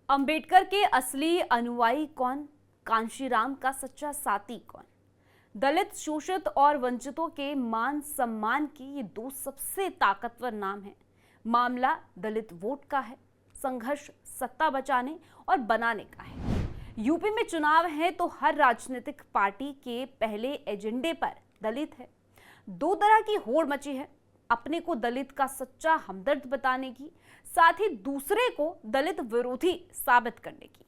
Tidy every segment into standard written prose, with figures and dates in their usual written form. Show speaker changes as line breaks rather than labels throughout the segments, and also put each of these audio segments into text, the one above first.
अंबेडकर के असली अनुयायी कौन? कांशीराम का सच्चा साथी कौन? दलित, शोषित और वंचितों के मान सम्मान की ये दो सबसे ताकतवर नाम हैं। मामला दलित वोट का है, संघर्ष सत्ता बचाने और बनाने का है। यूपी में चुनाव है तो हर राजनीतिक पार्टी के पहले एजेंडे पर दलित है। दो तरह की होड़ मची है, अपने को दलित का सच्चा हमदर्द बताने की, साथ ही दूसरे को दलित विरोधी साबित करने की।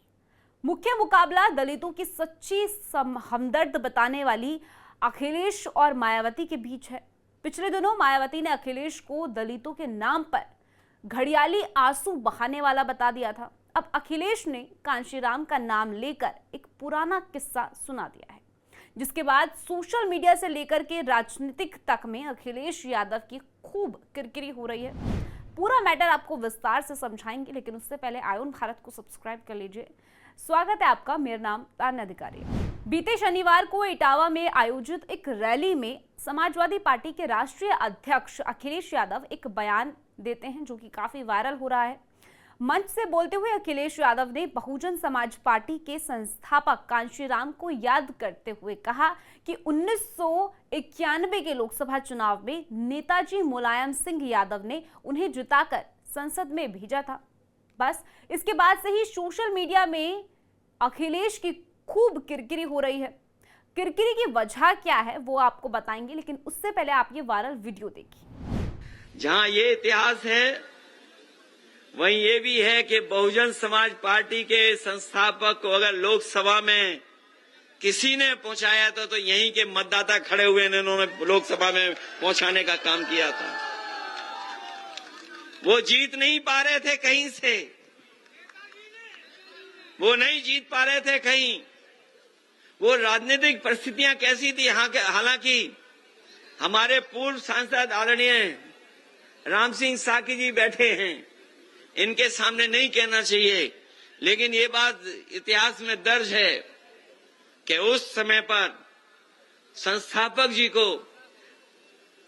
मुख्य मुकाबला दलितों की सच्ची हमदर्द बताने वाली अखिलेश और मायावती के बीच है। पिछले दिनों मायावती ने अखिलेश को दलितों के नाम पर घड़ियाली आंसू बहाने वाला बता दिया था। अब अखिलेश ने कांशीराम का नाम लेकर एक पुराना किस्सा सुना दिया है, जिसके बाद सोशल मीडिया से लेकर के राजनीतिक तक में अखिलेश यादव की खूब किरकिरी हो रही है। पूरा मैटर आपको विस्तार से समझाएंगे, लेकिन उससे पहले आयोन भारत को सब्सक्राइब कर लीजिए। स्वागत है आपका, मेरा नाम तान्या अधिकारी है। बीते शनिवार को इटावा में आयोजित एक रैली में समाजवादी पार्टी के राष्ट्रीय अध्यक्ष अखिलेश यादव एक बयान देते हैं, जो कि काफी वायरल हो रहा है। मंच से बोलते हुए अखिलेश यादव ने बहुजन समाज पार्टी के संस्थापक कांशीराम को याद करते हुए कहा कि 1991 के लोकसभा चुनाव में नेताजी मुलायम सिंह यादव ने उन्हें जिताकर संसद में भेजा था। बस इसके बाद से ही सोशल मीडिया में अखिलेश की खूब किरकिरी हो रही है। किरकिरी की वजह क्या है वो आपको बताएंगे, लेकिन उससे पहले आप ये वायरल वीडियो देखिए।
जहां ये इतिहास है वहीं ये भी है कि बहुजन समाज पार्टी के संस्थापक को अगर लोकसभा में किसी ने पहुंचाया था तो यहीं के मतदाता खड़े हुए ने उन्होंने लोकसभा में पहुंचाने का काम किया था। वो जीत नहीं पा रहे थे कहीं से, वो नहीं जीत पा रहे थे कहीं। वो राजनीतिक परिस्थितियां कैसी थी, हालांकि हमारे पूर्व सांसद आदरणीय राम सिंह साकी जी बैठे हैं, इनके सामने नहीं कहना चाहिए, लेकिन ये बात इतिहास में दर्ज है कि उस समय पर संस्थापक जी को,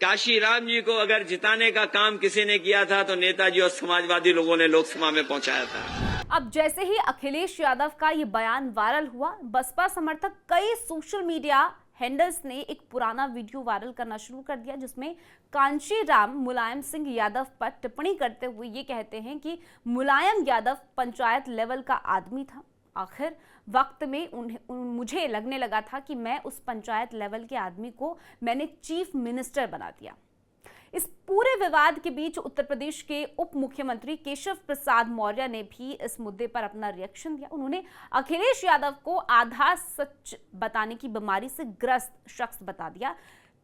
कांशीराम जी को अगर जिताने का काम किसी ने किया था तो नेताजी और समाजवादी लोगों ने लोकसभा में पहुंचाया था।
अब जैसे ही अखिलेश यादव का ये बयान वायरल हुआ, बसपा समर्थक कई सोशल मीडिया हैंडल्स ने एक पुराना वीडियो वायरल करना शुरू कर दिया, जिसमें कांशीराम मुलायम सिंह यादव पर टिप्पणी करते हुए ये कहते हैं कि मुलायम यादव पंचायत लेवल का आदमी था। आखिर वक्त में मुझे लगने लगा था कि मैं उस पंचायत लेवल के आदमी को मैंने चीफ मिनिस्टर बना दिया। इस पूरे विवाद के बीच उत्तर प्रदेश के उप मुख्यमंत्री केशव प्रसाद मौर्य ने भी इस मुद्दे पर अपना रिएक्शन दिया। उन्होंने अखिलेश यादव को आधा सच बताने की बीमारी से ग्रस्त शख्स बता दिया।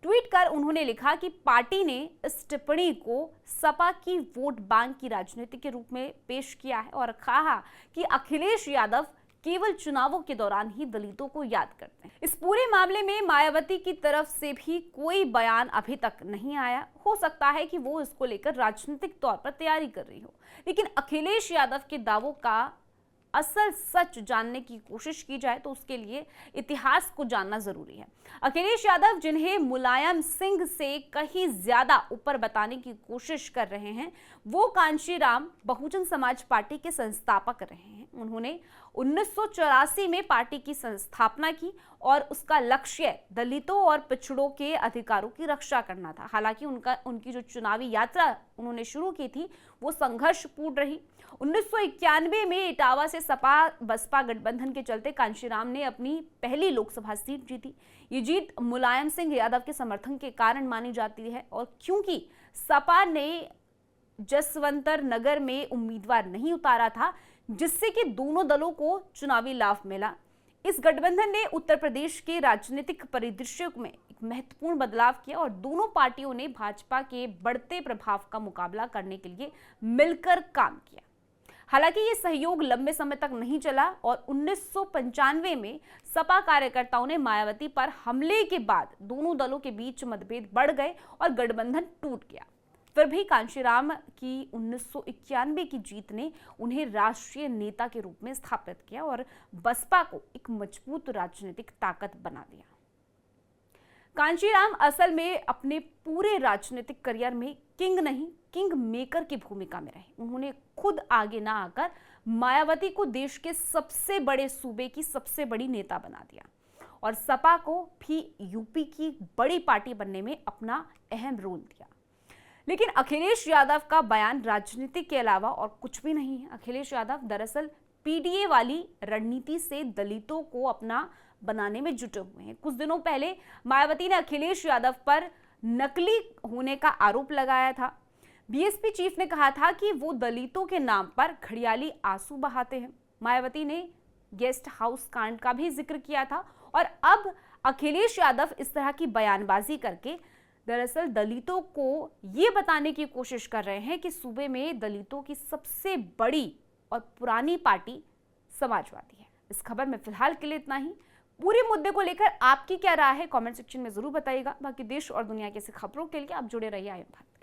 ट्वीट कर उन्होंने लिखा कि पार्टी ने इस टिप्पणी को सपा की वोट बैंक की राजनीति के रूप में पेश किया है और कहा कि अखिलेश यादव केवल चुनावों के दौरान ही दलितों को याद करते हैं। इस पूरे मामले में मायावती की तरफ से भी कोई बयान अभी तक नहीं आया। हो सकता है कि वो इसको लेकर राजनीतिक तौर पर तैयारी कर रही हो, लेकिन अखिलेश यादव के दावों का असल सच जानने की कोशिश की जाए तो उसके लिए इतिहास को जानना जरूरी है। अखिलेश यादव, जिन्हें मुलायम सिंह से कहीं ज्यादा ऊपर बताने की कोशिश कर रहे हैं, वो कांशीराम बहुजन समाज पार्टी के संस्थापक रहे हैं। उन्होंने 1984 में पार्टी की संस्थापना की और उसका लक्ष्य दलितों और पिछड़ों के अधिकारों की रक्षा करना था। हालांकि उनकी जो चुनावी यात्रा उन्होंने शुरू की थी वो संघर्षपूर्ण रही। 1991 में इटावा से सपा बसपा गठबंधन के चलते कांशीराम ने अपनी पहली लोकसभा सीट जीती। ये जीत मुलायम सिंह यादव के समर्थन के कारण मानी जाती है, और क्योंकि सपा ने जसवंतर नगर में उम्मीदवार नहीं उतारा था, जिससे कि दोनों दलों को चुनावी लाभ मिला। इस गठबंधन ने उत्तर प्रदेश के राजनीतिक परिदृश्य में एक महत्वपूर्ण बदलाव किया और दोनों पार्टियों ने भाजपा के बढ़ते प्रभाव का मुकाबला करने के लिए मिलकर काम किया। हालांकि ये सहयोग लंबे समय तक नहीं चला और 1995 में सपा कार्यकर्ताओं ने मायावती पर हमले के बाद दोनों दलों के बीच मतभेद बढ़ गए और गठबंधन टूट गया। फिर भी कांशीराम की 1991 की जीत ने उन्हें राष्ट्रीय नेता के रूप में स्थापित किया और बसपा को एक मजबूत राजनीतिक ताकत बना दिया। कांशीराम असल में अपने पूरे राजनीतिक करियर में किंग नहीं, किंग मेकर की भूमिका में रहे। उन्होंने खुद आगे ना आकर मायावती को देश के सबसे बड़े सूबे की सबसे बड़ी नेता बना दिया और सपा को भी यूपी की बड़ी पार्टी बनने में अपना अहम रोल दिया। लेकिन अखिलेश यादव का बयान राजनीति के अलावा और कुछ भी नहीं है। अखिलेश यादव दरअसल पीडीए वाली रणनीति से दलितों को अपना बनाने में जुटे हुए हैं। कुछ दिनों पहले मायावती ने अखिलेश यादव पर नकली होने का आरोप लगाया था। बीएसपी चीफ ने कहा था कि वो दलितों के नाम पर घड़ियाली आंसू बहाते हैं। मायावती ने गेस्ट हाउस कांड का भी जिक्र किया था और अब अखिलेश यादव इस तरह की बयानबाजी करके दरअसल दलितों को ये बताने की कोशिश कर रहे हैं कि सूबे में दलितों की सबसे बड़ी और पुरानी पार्टी समाजवादी है। इस खबर में फिलहाल के लिए इतना ही। पूरे मुद्दे को लेकर आपकी क्या राय है कमेंट सेक्शन में जरूर बताइएगा। बाकी देश और दुनिया की ऐसी खबरों के लिए आप जुड़े रहिए आईएम भारत।